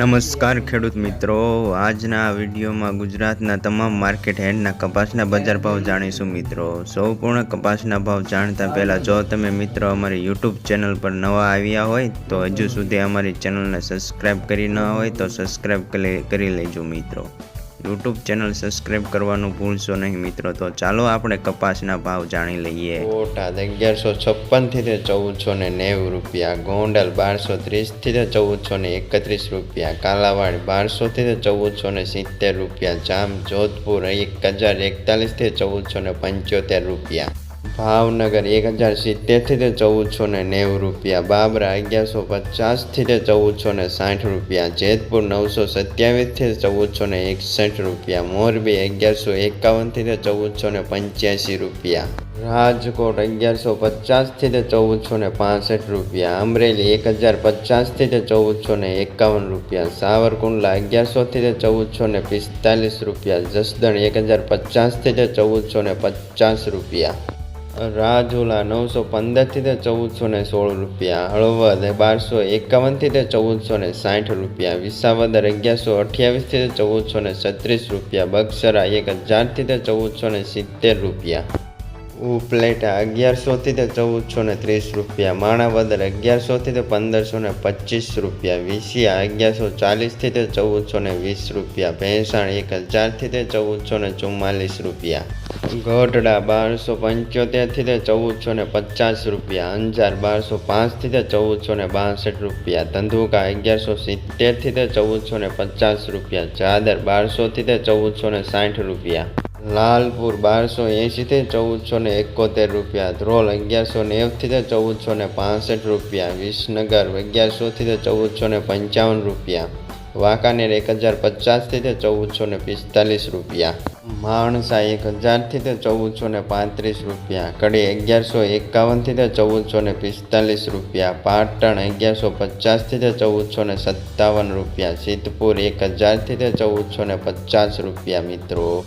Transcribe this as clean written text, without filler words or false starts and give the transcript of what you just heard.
નમસ્કાર ખેડૂત મિત્રો, આજના આ વિડીયોમાં ગુજરાતના તમામ માર્કેટ યાર્ડના કપાસના બજાર ભાવ જાણીશું મિત્રો। સંપૂર્ણ કપાસના ભાવ જાણતા પહેલાં જો તમે મિત્રો અમારી યુટ્યુબ ચેનલ પર નવા આવ્યા હોય તો હજુ સુધી અમારી ચેનલને સબસ્ક્રાઈબ કરી ન હોય તો સબસ્ક્રાઈબ કરી લેજો મિત્રો। યુટ્યુબ ચેનલ સબસ્ક્રાઈબ કરવાનું ભૂલશો નહીં મિત્રો। તો ચાલો આપણે કપાસના ભાવ જાણી લઈએ। બોટાદ 1156 થી 1490 રૂપિયા, ગોંડલ 1230 થી 1431 રૂપિયા, કાલાવાડ 1200 થી 1470 રૂપિયા, જામ જોધપુર 1041 થી 1475 રૂપિયા, ભાવનગર 1070 થી 1490 રૂપિયા, બાબરા 1150 થી 1460 રૂપિયા, જેતપુર 927 થી 1461 રૂપિયા, મોરબી 1151 થી 1485 રૂપિયા, રાજકોટ 1150 થી 1465 રૂપિયા, અમરેલી 1050 થી 1451 રૂપિયા, સાવરકુંડલા 1100 થી 1445 રૂપિયા, જસદણ 1050 થી 1450 રૂપિયા, રાજુલા 915 થી 1416 રૂપિયા, હળવદ 1251 થી 1460 રૂપિયા, વિસાવદર 1128 થી 1436 રૂપિયા, બક્સરા 1000 થી 1470 રૂપિયા, ઉપલેટા 1100 થી 1430 રૂપિયા, માણાવદર 1100 થી 1525 રૂપિયા, વિસિયા 1140 થી 1420 રૂપિયા, ભેંસાણ 1000 થી 1444 રૂપિયા, ગઢડા 1275 થી 1450 રૂપિયા, અંજાર 1205 થી 1462 રૂપિયા, ધંધુકા 1170 થી 1450 રૂપિયા, ચાદર 1200 થી 1460 રૂપિયા, લાલપુર 1280 થી 1471 રૂપિયા, ધ્રોલ 1190 થી 1465 રૂપિયા, વિસનગર 1100 થી 1455 રૂપિયા, વાંકાનેર 1050 થી 1445 રૂપિયા, માણસા 1000 થી 1435 રૂપિયા, કડી 1151 થી 1445 રૂપિયા, પાટણ 1150 થી 1457 રૂપિયા, સિદ્ધપુર 1000 થી 1450 રૂપિયા મિત્રો।